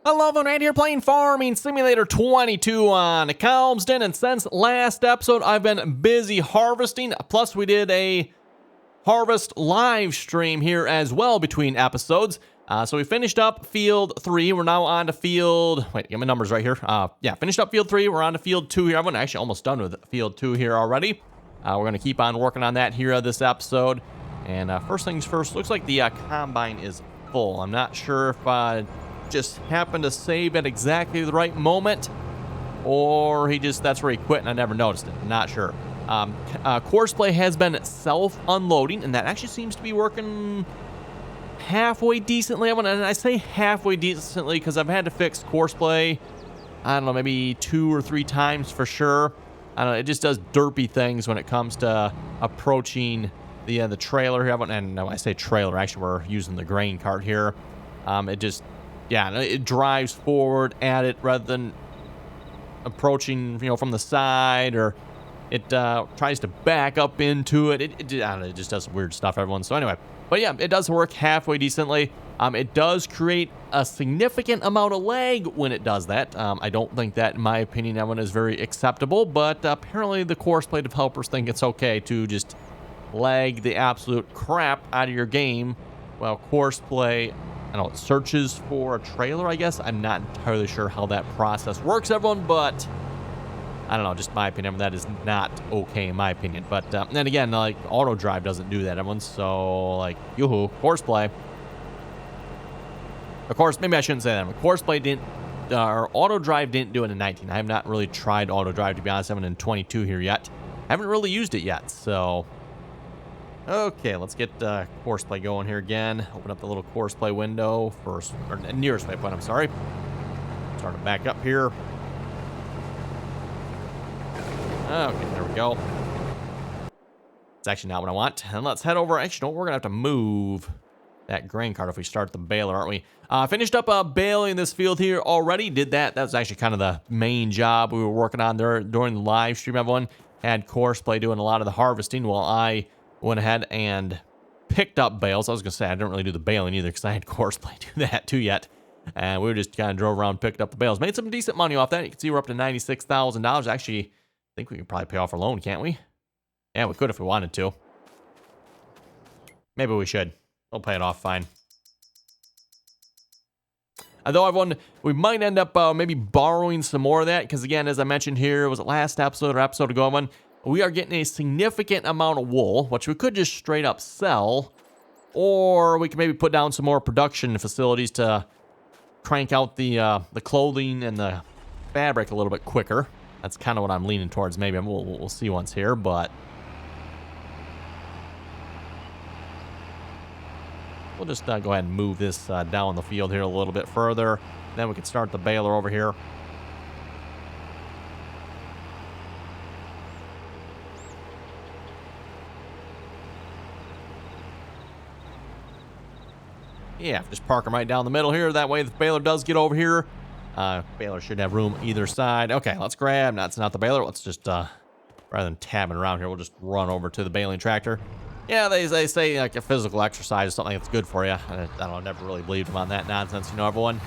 Hello everyone, Randy here playing Farming Simulator 22 on Calmsden, and since last episode I've been busy harvesting, plus we did a harvest live stream here as well between episodes. So we finished up field 3, we're now on to field, wait, get my numbers right here. Yeah, finished up field 3, we're on to field 2 here. I'm actually almost done with field 2 here already. We're going to keep on working on that here this episode. And first things first, looks like the combine is full. I'm not sure if just happened to save at exactly the right moment, or that's where he quit and I never noticed it. I'm not sure. Courseplay has been self-unloading, and that actually seems to be working halfway decently. And I say halfway decently because I've had to fix Courseplay, I don't know, maybe 2 or 3 times for sure. I don't know, it just does derpy things when it comes to approaching the trailer here. And when I say trailer, actually we're using the grain cart here. It drives forward at it rather than approaching, from the side, or it tries to back up into it. I don't know, it just does some weird stuff, everyone. So anyway, but yeah, it does work halfway decently. It does create a significant amount of lag when it does that. I don't think that, in my opinion, that one is very acceptable, but apparently the Courseplay developers think it's okay to just lag the absolute crap out of your game while Courseplay, I don't know, it searches for a trailer, I guess. I'm not entirely sure how that process works, everyone, but I don't know, just my opinion, that is not okay in my opinion. But then again, like, auto drive doesn't do that, everyone, so like, yoo-hoo, Courseplay. Of course, maybe I shouldn't say that. Courseplay didn't, or auto drive didn't do it in 19. I have not really tried auto drive, to be honest. I haven't in 22 here yet. I haven't really used it yet, so. Okay, let's get Courseplay going here again. Open up the little Courseplay window first, or nearest waypoint, I'm sorry. Start to back up here. Okay, there we go. It's actually not what I want. And let's head over. Actually, no, we're going to have to move that grain cart if we start the baler, aren't we? Finished up baling this field here already. Did that. That was actually kind of the main job we were working on there during the live stream, everyone. Had Courseplay doing a lot of the harvesting while I went ahead and picked up bales. I was going to say I didn't really do the baling either because I had Courseplay do that too yet. And we just kind of drove around, picked up the bales. Made some decent money off that. You can see we're up to $96,000. Actually, I think we can probably pay off our loan, can't we? Yeah, we could if we wanted to. Maybe we should. We'll pay it off fine. Although everyone, we might end up maybe borrowing some more of that. Because again, as I mentioned here, was it last episode or episode ago, everyone? We are getting a significant amount of wool, which we could just straight up sell, or we can maybe put down some more production facilities to crank out the clothing and the fabric a little bit quicker. That's kind of what I'm leaning towards. Maybe we'll see once here, but we'll just go ahead and move this down the field here a little bit further. Then we can start the baler over here. Yeah, just park them right down the middle here. That way, if the baler does get over here, baler should have room either side. Okay, let's grab. That's not the baler. Let's just, rather than tabbing around here, we'll just run over to the baling tractor. Yeah, they say like a physical exercise is something that's good for you. I don't know, never really believed them on that nonsense, everyone.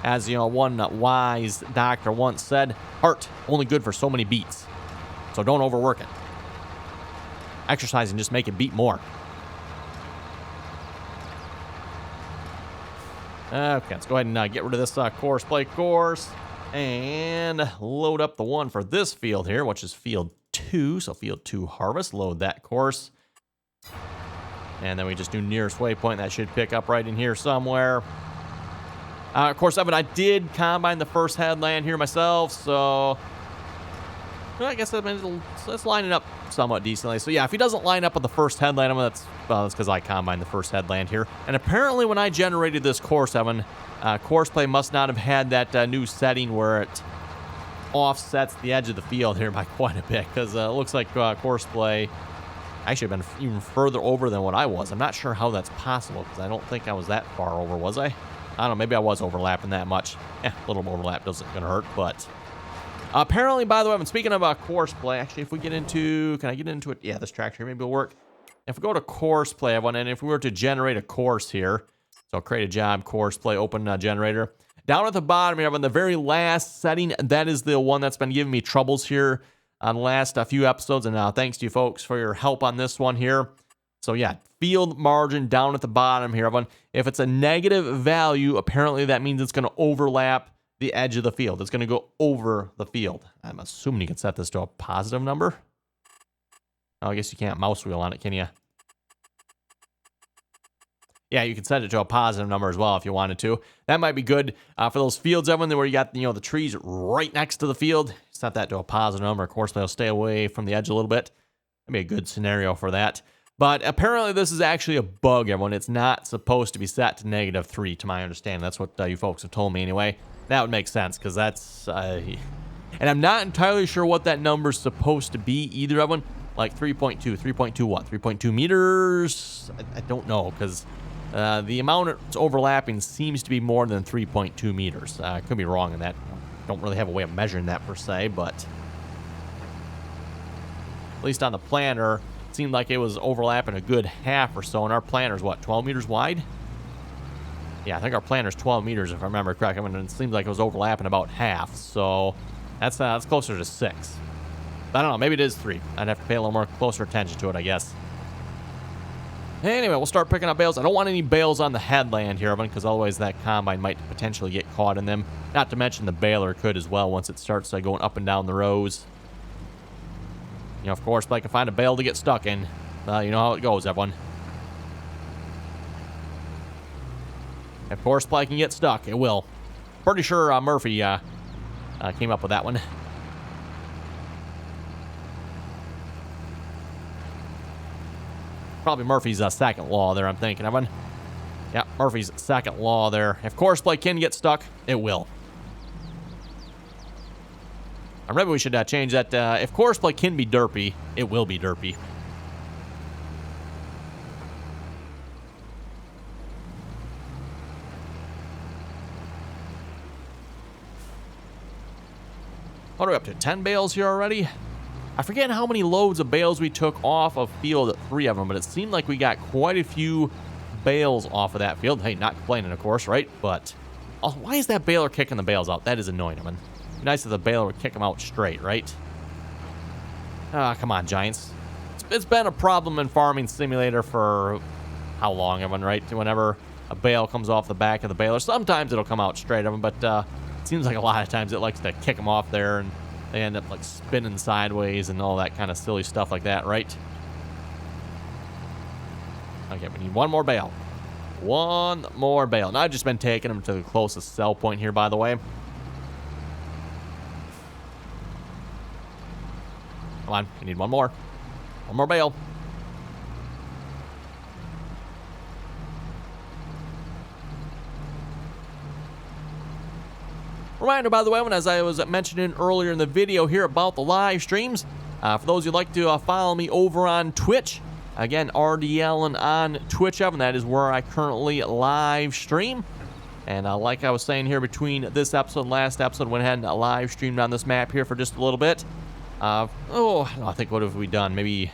As one wise doctor once said, heart only good for so many beats. So don't overwork it. Exercise and just make it beat more. Okay, let's go ahead and get rid of this Courseplay course and load up the one for this field here, which is field 2. So field 2 harvest, load that course. And then we just do nearest waypoint. That should pick up right in here somewhere. Of course, I did combine the first headland here myself, so I guess that's lining up somewhat decently. So yeah, if he doesn't line up with the first headland, that's because I combined the first headland here. And apparently when I generated this course, Courseplay must not have had that new setting where it offsets the edge of the field here by quite a bit, because it looks like Courseplay actually been even further over than what I was. I'm not sure how that's possible, because I don't think I was that far over, was I? I don't know, maybe I was overlapping that much. A little overlap doesn't gonna hurt, but Apparently, by the way, I'm speaking about course play. Actually, if we get into, can I get into it? Yeah, this tractor here maybe will work. If we go to course play, everyone, and if we were to generate a course here, so create a job, course play, open generator. Down at the bottom here, on the very last setting, that is the one that's been giving me troubles here on the last few episodes. And thanks to you folks for your help on this one here. So yeah, field margin down at the bottom here, everyone. If it's a negative value, apparently that means it's going to overlap the edge of the field. It's going to go over the field. I'm assuming you can set this to a positive number. Oh, I guess you can't mouse wheel on it, can you? Yeah, you can set it to a positive number as well if you wanted to. That might be good for those fields, everyone, where you got, the trees right next to the field. Set that to a positive number. Of course, they'll stay away from the edge a little bit. That'd be a good scenario for that. But apparently this is actually a bug, everyone. It's not supposed to be set to -3, to my understanding. That's what you folks have told me anyway. That would make sense, because that's... and I'm not entirely sure what that number's supposed to be either, everyone. Like 3.2, 3.2 what? 3.2 meters? I don't know, because... the amount it's overlapping seems to be more than 3.2 meters. I could be wrong in that. Don't really have a way of measuring that per se, but at least on the planner, it seemed like it was overlapping a good half or so. And our planner's what, 12 meters wide? Yeah, I think our planner's 12 meters if I remember correctly. I mean, it seems like it was overlapping about half, so that's closer to 6. I don't know, maybe it is 3. I'd have to pay a little more closer attention to it, I guess. Anyway, we'll start picking up bales. I don't want any bales on the headland here, because otherwise that combine might potentially get caught in them. Not to mention the baler could as well once it starts going up and down the rows. Of course, if I can find a bale to get stuck in, you know how it goes, everyone. Of course, play can get stuck. It will. Pretty sure Murphy came up with that one. Probably Murphy's second law there, I'm thinking, everyone. Yeah, Murphy's second law there. If course play can get stuck, it will. Or maybe we should change that. If course play can be derpy, it will be derpy. What are we up to? 10 bales here already? I forget how many loads of bales we took off of field 3 of them, but it seemed like we got quite a few bales off of that field. Hey, not complaining, of course, right? But why is that baler kicking the bales out? That is annoying, man. It'd be nice if the baler would kick them out straight, right? Come on, Giants. It's been a problem in Farming Simulator for how long, everyone, right? Whenever a bale comes off the back of the baler, sometimes it'll come out straight, everyone, but it seems like a lot of times it likes to kick them off there, and they end up like spinning sideways and all that kind of silly stuff like that, right? Okay, we need one more bale. One more bale. And I've just been taking them to the closest sell point here, by the way. Come on, we need one more. One more bale. Reminder, by the way, as I was mentioning earlier in the video here about the live streams, for those who'd like to follow me over on Twitch, again, RDAllen on Twitch, and that is where I currently live stream. And like I was saying here, between this episode and last episode, went ahead and live streamed on this map here for just a little bit. I think what have we done? Maybe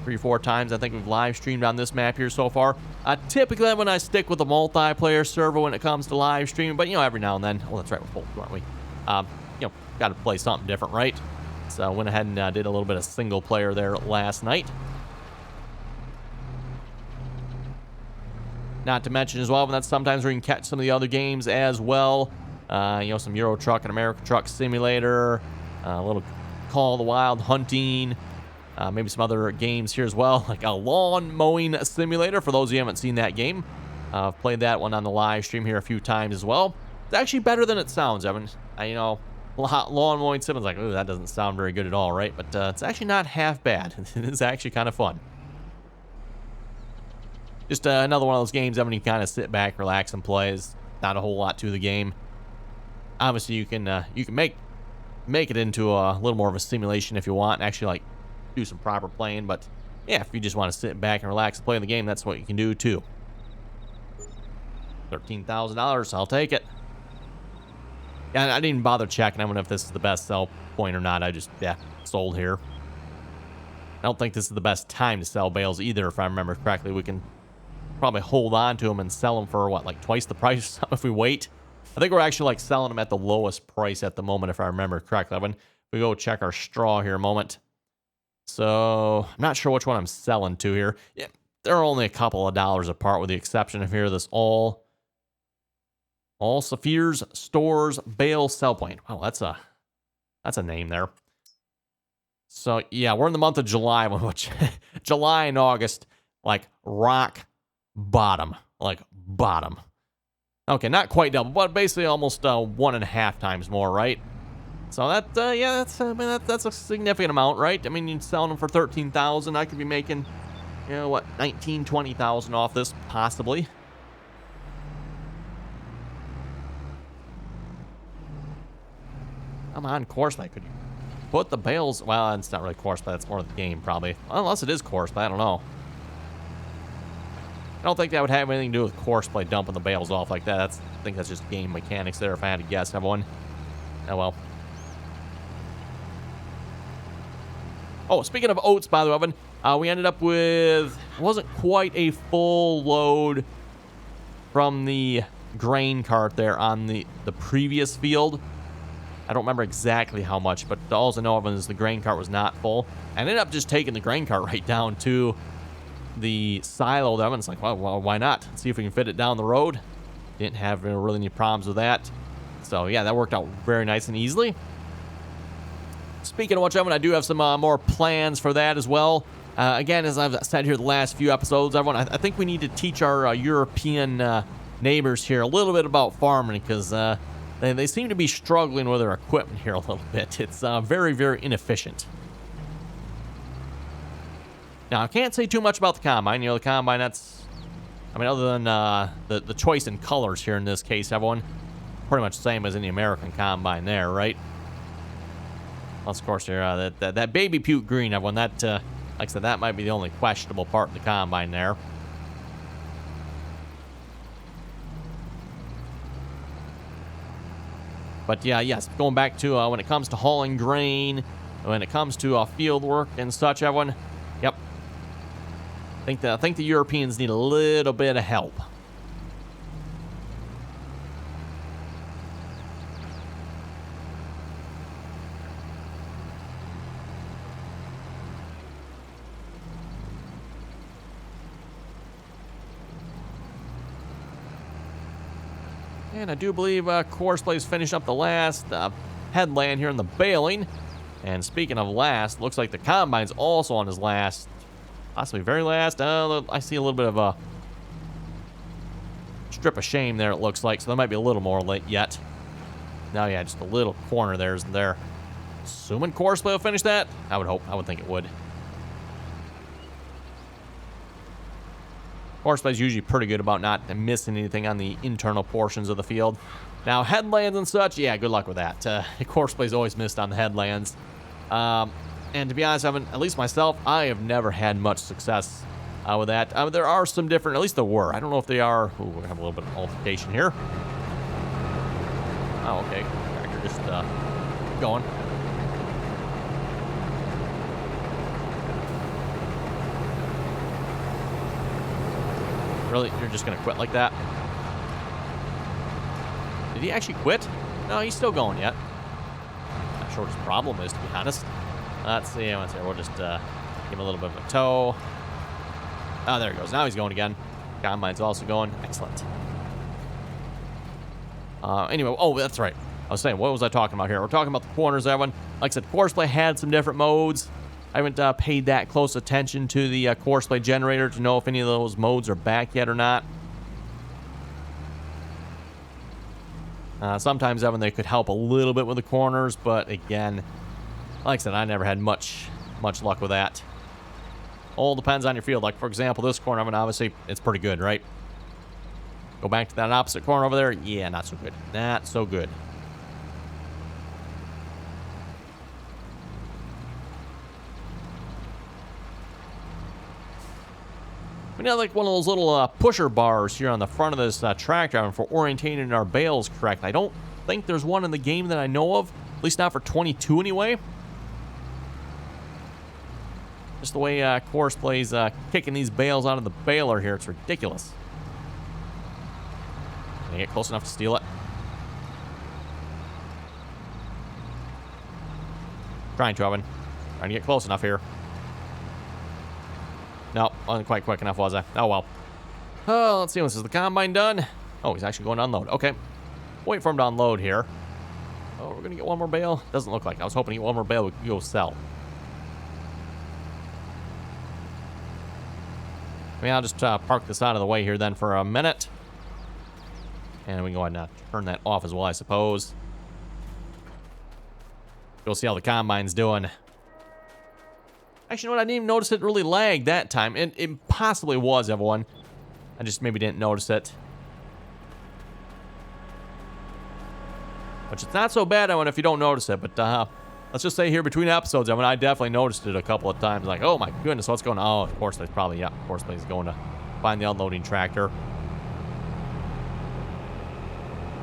3 or 4 times I think we've live streamed on this map here so far. Typically when I stick with a multiplayer server when it comes to live streaming, but every now and then, that's right, we're both, aren't we? Got to play something different, right? So I went ahead and did a little bit of single player there last night. Not to mention as well, that sometimes we can catch some of the other games as well. Some Euro Truck and America Truck Simulator, a little Call of the Wild hunting. Maybe some other games here as well, like a lawn mowing simulator, for those of you who haven't seen that game. I've played that one on the live stream here a few times as well. It's actually better than it sounds, Evan. Lawn mowing sim is like, ooh, that doesn't sound very good at all, right? But it's actually not half bad. It is actually kind of fun. Just another one of those games, Evan, you kind of sit back, relax, and play. There's not a whole lot to the game. Obviously, you can make it into a little more of a simulation if you want, and actually do some proper playing. But yeah, if you just want to sit back and relax and play the game, that's what you can do too. $13,000, I'll take it. Yeah, I didn't even bother checking. I don't know if this is the best sell point or not. I just, yeah, sold here. I don't think this is the best time to sell bales either, if I remember correctly. We can probably hold on to them and sell them for, what, like twice the price if we wait? I think we're actually, like, selling them at the lowest price at the moment, if I remember correctly. When we go check our straw here a moment. So, I'm not sure which one I'm selling to here. Yeah, they're only a couple of dollars apart, with the exception of here, this all Saphir's Stores Bale Sell Point. Wow, that's a name there. So, yeah, we're in the month of July, which July and August, like, rock bottom. Like, bottom. Okay, not quite double, but basically almost 1.5 times more, right? So that, yeah, that's a significant amount, right? I mean, you're selling them for $13,000. I could be making, you know, what, $19,000, $20,000 off this, possibly. Come on, Courseplay. Could you put the bales? Well, it's not really Courseplay. That's more of the game, probably. Unless it is Courseplay. I don't know. I don't think that would have anything to do with Courseplay dumping the bales off like that. I think that's just game mechanics there, if I had to guess, everyone. Oh, well. Oh, speaking of oats, by the way, Evan, we ended up with, it wasn't quite a full load from the grain cart there on the previous field. I don't remember exactly how much, but all I know of is the grain cart was not full. I ended up just taking the grain cart right down to the silo there, and it's like, well, why not? Let's see if we can fit it down the road. Didn't have really any problems with that. So, yeah, that worked out very nice and easily. Speaking of which, Evan, I do have some more plans for that as well. Again, as I've said here the last few episodes, everyone, I think we need to teach our European neighbors here a little bit about farming, because they seem to be struggling with their equipment here a little bit. It's very, very inefficient. Now, I can't say too much about the Combine. You know, the Combine, that's, I mean, other than the choice in colors here in this case, everyone, pretty much the same as in the American Combine there, right? Well, of course, here, that baby puke green, everyone, that, like I said, that might be the only questionable part of the Combine there. But yeah, yes, going back to when it comes to hauling grain, when it comes to field work and such, everyone, yep. I think the Europeans need a little bit of help. And I do believe Courseplay's finishing up the last headland here in the baling. And speaking of last, looks like the Combine's also on his last, possibly very last. I see a little bit of a strip of shame there, it looks like. So there might be a little more late yet. No, yeah, just a little corner there isn't there. Assuming Courseplay will finish that? I would hope. I would think it would. Coursplay's usually pretty good about not missing anything on the internal portions of the field. Now, headlands and such, yeah, good luck with that. Coursplay's always missed on the headlands. And to be honest, at least myself, I have never had much success with that. There are some different, at least there were. I don't know if they are. Ooh, we have a little bit of altercation here. Oh, okay. Tractor just going. Really? You're just going to quit like that? Did he actually quit? No, he's still going yet. Not sure what his problem is, to be honest. Let's see. We'll just give him a little bit of a tow. Oh, there he goes. Now he's going again. Combine's also going. Excellent. Anyway, oh, that's right. I was saying, what was I talking about here? We're talking about the corners, everyone. Like I said, Courseplay had some different modes. I haven't paid that close attention to the Courseplay generator to know if any of those modes are back yet or not. Sometimes, Evan, they could help a little bit with the corners, but again, like I said, I never had much luck with that. All depends on your field. Like, for example, this corner, I mean, obviously, it's pretty good, right? Go back to that opposite corner over there. Yeah, not so good. Not so good. We have like one of those little pusher bars here on the front of this tractor for orientating our bales correct. I don't think there's one in the game that I know of. At least not for 22 anyway. Just the way Course plays kicking these bales out of the baler here. It's ridiculous. Can I get close enough to steal it? Trying to, Evan. Trying to get close enough here. Nope, wasn't quite quick enough, was I? Oh, well. Oh, let's see. This is the combine done. Oh, he's actually going to unload. Okay. Wait for him to unload here. Oh, we're going to get one more bale? Doesn't look like it. I was hoping to get one more bale we could go sell. I mean, I'll just park this out of the way here then for a minute. And we can go ahead and turn that off as well, I suppose. We'll see how the combine's doing. Actually, you know what? I didn't even notice it really lagged that time. It possibly was, everyone. I just maybe didn't notice it. Which it's not so bad, Evan, if you don't notice it. But let's just say here between episodes, Evan, I definitely noticed it a couple of times. Like, oh my goodness, what's going on? Oh, of course, there's probably, yeah, of course, he's going to find the unloading tractor.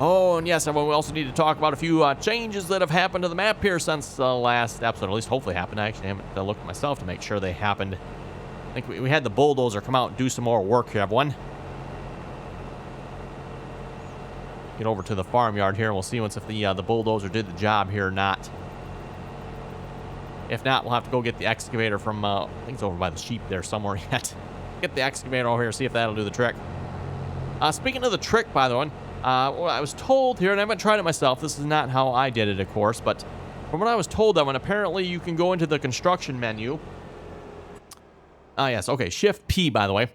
Oh, and yes, everyone, we also need to talk about a few changes that have happened to the map here since the last episode. At least hopefully happened. I actually haven't looked at myself to make sure they happened. I think we had the bulldozer come out and do some more work here, everyone. Get over to the farmyard here, and we'll see once if the bulldozer did the job here or not. If not, we'll have to go get the excavator from, I think it's over by the sheep there somewhere yet. Get the excavator over here, see if that'll do the trick. Speaking of the trick, by the way, well, I was told here, and I haven't tried it myself. This is not how I did it, of course, but from what I was told, that when apparently you can go into the construction menu. Yes, okay, Shift P, by the way.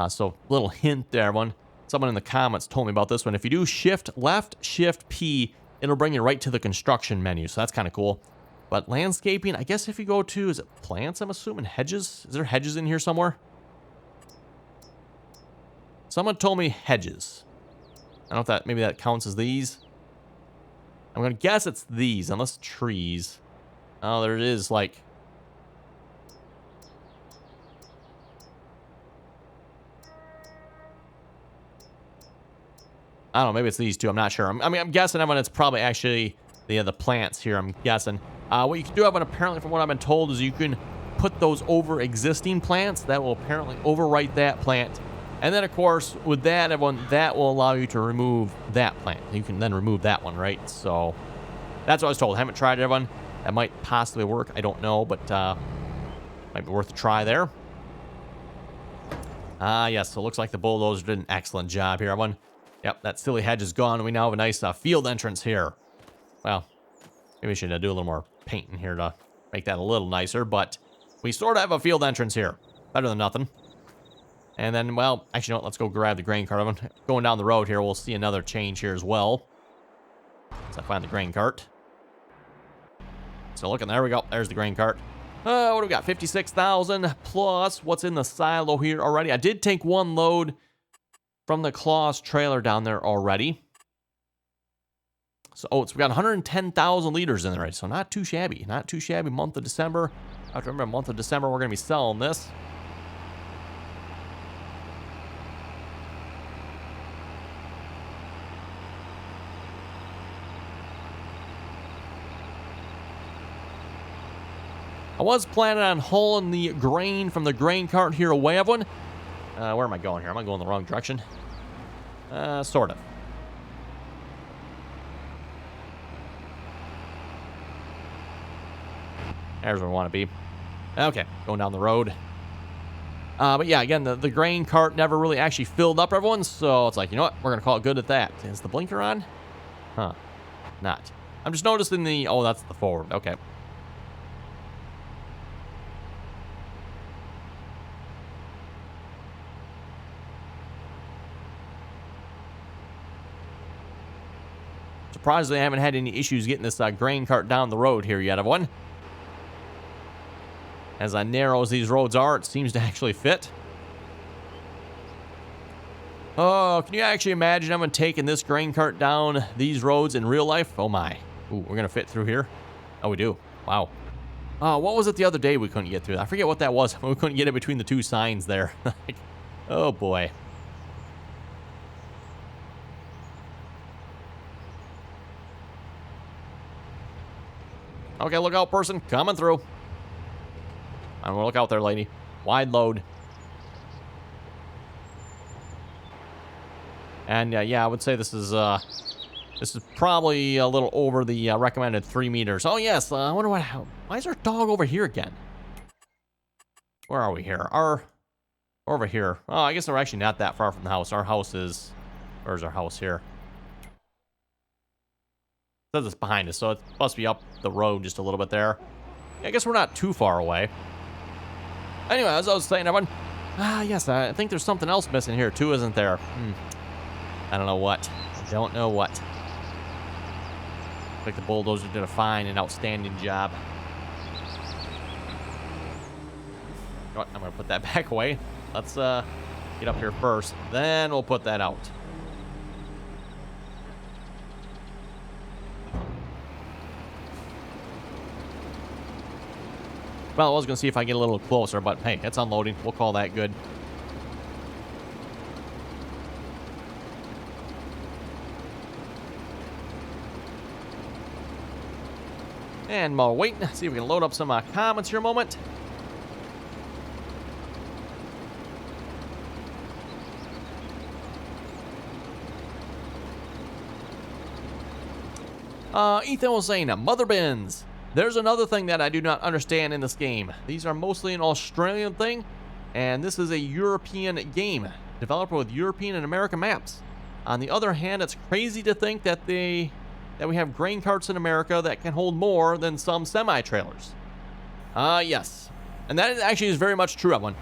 So, little hint there, everyone. Someone in the comments told me about this one. If you do Shift Left, Shift P, it'll bring you right to the construction menu, so that's kind of cool. But landscaping, I guess if you go to, is it plants, I'm assuming? Hedges? Is there hedges in here somewhere? Someone told me hedges. I don't know if that, maybe that counts as these. I'm going to guess it's these, unless trees. Oh, there it is, like... I don't know, maybe it's these two, I'm not sure. I mean, I'm guessing, Evan, it's probably actually the plants here, I'm guessing. What you can do, Evan, apparently from what I've been told, is you can put those over existing plants. That will apparently overwrite that plant. And then, of course, with that, everyone, that will allow you to remove that plant. You can then remove that one, right? So, that's what I was told. I haven't tried it, everyone. That might possibly work. I don't know, but might be worth a try there. Yes, so it looks like the bulldozer did an excellent job here, everyone. Yep, that silly hedge is gone. We now have a nice field entrance here. Well, maybe we should do a little more painting here to make that a little nicer, but we sort of have a field entrance here. Better than nothing. And then, well, actually, no, let's go grab the grain cart. Going down the road here, we'll see another change here as well. Let's find the grain cart. So looking, there we go. There's the grain cart. What do we got? 56,000 plus what's in the silo here already. I did take one load from the Claus trailer down there already. So, we got 110,000 liters in there, right? So not too shabby. Not too shabby. Month of December. I have to remember, month of December, we're going to be selling this. I was planning on hauling the grain from the grain cart here away, everyone. Where am I going here? Am I going the wrong direction? Sort of. There's where we want to be. Okay, going down the road. But yeah, again, the grain cart never really actually filled up, everyone. So it's like, you know what? We're going to call it good at that. Is the blinker on? Huh. Not. I'm just noticing the... Oh, that's the forward. Okay. Surprisingly, I haven't had any issues getting this grain cart down the road here yet, everyone. As narrow as these roads are, it seems to actually fit. Oh, can you actually imagine I'm taking this grain cart down these roads in real life? Oh my. Ooh, we're going to fit through here. Oh, we do. Wow. What was it the other day we couldn't get through? I forget what that was. We couldn't get it between the two signs there. Oh boy. Okay, look out, person. Coming through. I'm gonna look out there, lady. Wide load. And yeah, I would say this is probably a little over the recommended 3 meters. Oh yes, I wonder why is our dog over here again? Where are we here? We're over here. Oh, I guess we're actually not that far from the house. Our house is, where's our house here? It says it's behind us, so it must be up the road just a little bit there. I guess we're not too far away. Anyway, as I was saying, everyone, yes, I think there's something else missing here too, isn't there? I don't know what. I don't know what. I think the bulldozer did a fine and outstanding job. You know what? I'm gonna put that back away. Let's get up here first, then we'll put that out. Well, I was gonna see if I get a little closer, but hey, it's unloading. We'll call that good. And while we're waiting, see if we can load up some comments here a moment. Ethan was saying, mother bins. There's another thing that I do not understand in this game. These are mostly an Australian thing, and this is a European game, developed with European and American maps. On the other hand, it's crazy to think that we have grain carts in America that can hold more than some semi-trailers. Yes. And that actually is very much true, everyone.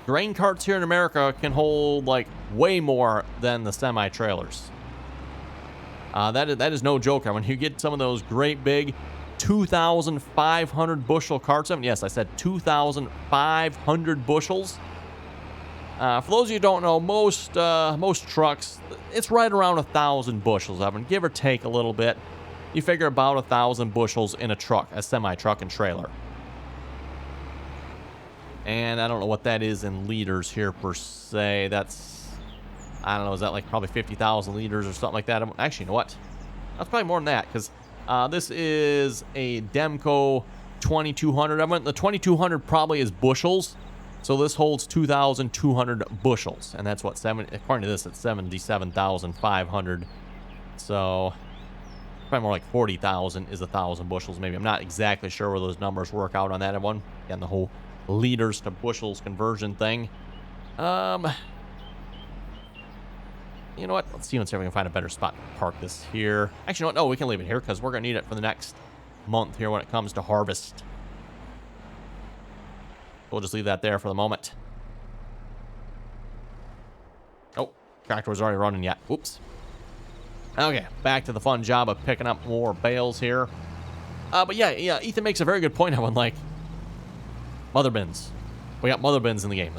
Grain carts here in America can hold, like, way more than the semi-trailers. That is no joke, everyone. You get some of those great big 2,500 bushel carts. Yes, I said 2,500 bushels. For those of you who don't know, most trucks, it's right around 1,000 bushels, Evan, give or take a little bit. You figure about 1,000 bushels in a truck, a semi-truck and trailer. And I don't know what that is in liters here per se. That's, I don't know, is that like probably 50,000 liters or something like that? Actually, you know what? That's probably more than that, because this is a Demco 2200. The 2200 probably is bushels. So this holds 2,200 bushels, and that's what, according to this, it's 77,500. So probably more like 40,000 is 1,000 bushels, maybe. I'm not exactly sure where those numbers work out on that one. Again, the whole liters to bushels conversion thing. You know what? Let's see if we can find a better spot to park this here. Actually, no, we can leave it here because we're going to need it for the next month here when it comes to harvest. We'll just leave that there for the moment. Oh, tractor was already running yet. Oops. Okay, back to the fun job of picking up more bales here. But yeah, Ethan makes a very good point on, like, mother bins. We got mother bins in the game.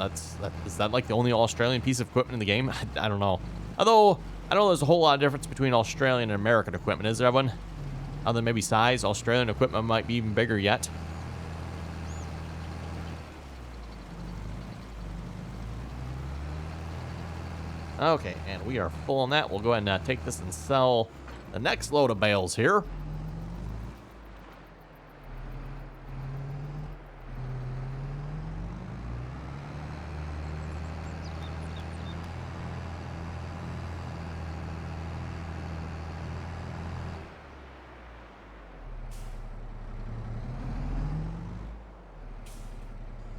Is that like the only Australian piece of equipment in the game? I don't know. Although, I know there's a whole lot of difference between Australian and American equipment. Is there, everyone? Other than maybe size, Australian equipment might be even bigger yet. Okay, and we are full on that. We'll go ahead and take this and sell the next load of bales here.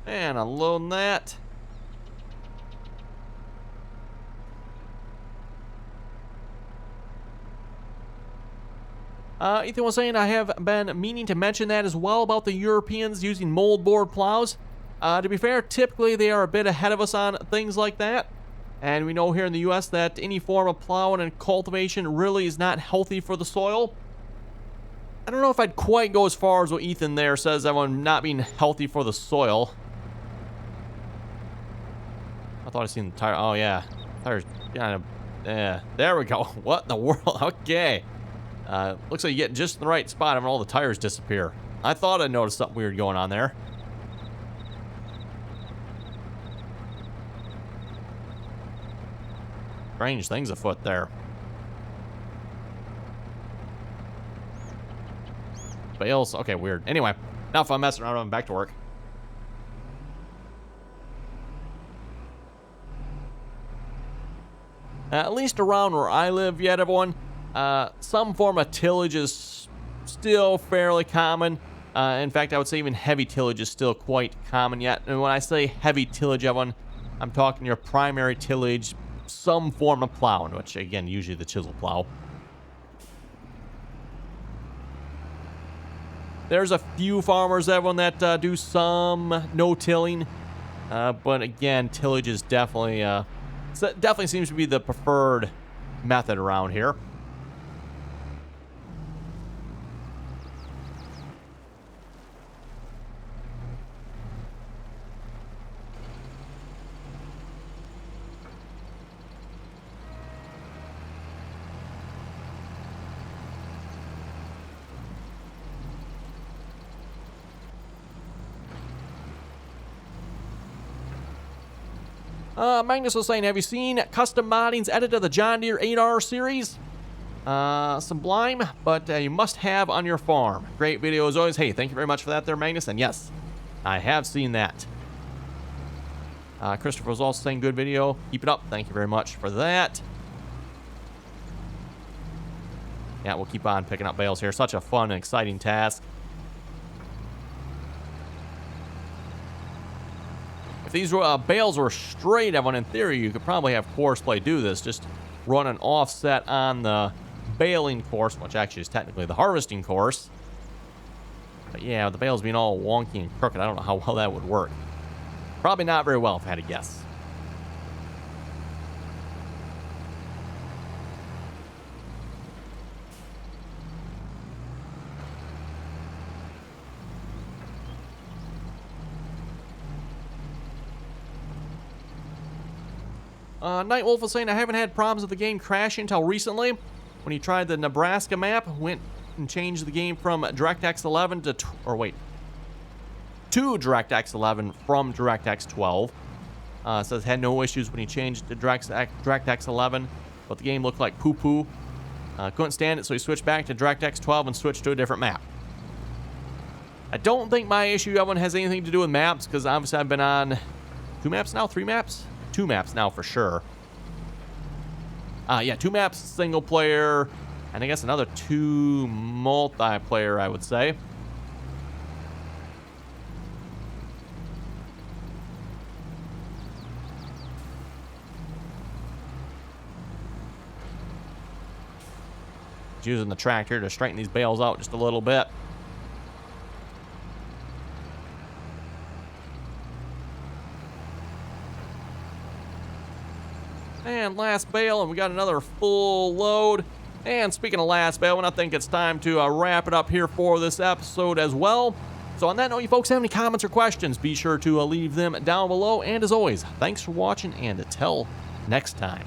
And unloading that. Ethan was saying, I have been meaning to mention that as well about the Europeans using moldboard plows. To be fair, typically they are a bit ahead of us on things like that. And we know here in the U.S. that any form of plowing and cultivation really is not healthy for the soil. I don't know if I'd quite go as far as what Ethan there says, everyone not being healthy for the soil. I thought I seen the tire. Oh, yeah. Tires kind of... Yeah. There we go. What in the world? Okay. Looks like you get just in the right spot and all the tires disappear. I thought I noticed something weird going on there. Strange things afoot there. Bales. Okay, weird. Anyway, now if I'm messing around, I'm back to work. At least around where I live yet, everyone, some form of tillage is still fairly common. In fact, I would say even heavy tillage is still quite common yet. And when I say heavy tillage, everyone, I'm talking your primary tillage, some form of plowing, which, again, usually the chisel plow. There's a few farmers, everyone, that do some no-tilling. But, again, tillage is definitely seems to be the preferred method around here. Magnus was saying, have you seen custom modding's edit of the John Deere 8R series? Sublime, but you must have on your farm. Great video as always. Hey, thank you very much for that there, Magnus. And yes, I have seen that. Christopher was also saying, good video. Keep it up. Thank you very much for that. Yeah, we'll keep on picking up bales here. Such a fun and exciting task. If these bales were straight, everyone, in theory, you could probably have Courseplay do this. Just run an offset on the baling course, which actually is technically the harvesting course. But yeah, the bales being all wonky and crooked, I don't know how well that would work. Probably not very well, if I had to guess. Nightwolf was saying, I haven't had problems with the game crashing until recently. When he tried the Nebraska map, went and changed the game from DirectX 11 to DirectX 11 from DirectX 12. Says had no issues when he changed to DirectX 11, but the game looked like poo-poo. Couldn't stand it, so he switched back to DirectX 12 and switched to a different map. I don't think my issue, everyone, has anything to do with maps, because obviously I've been on 2 maps now, 3 maps? 2 maps now for sure. Yeah, 2 maps, single player, and I guess another 2 multiplayer, I would say. Using the tractor to straighten these bales out just a little bit. And last bale, and we got another full load. And speaking of last bale, I think it's time to wrap it up here for this episode as well. So on that note, you folks have any comments or questions, be sure to leave them down below. And as always, thanks for watching, and until next time.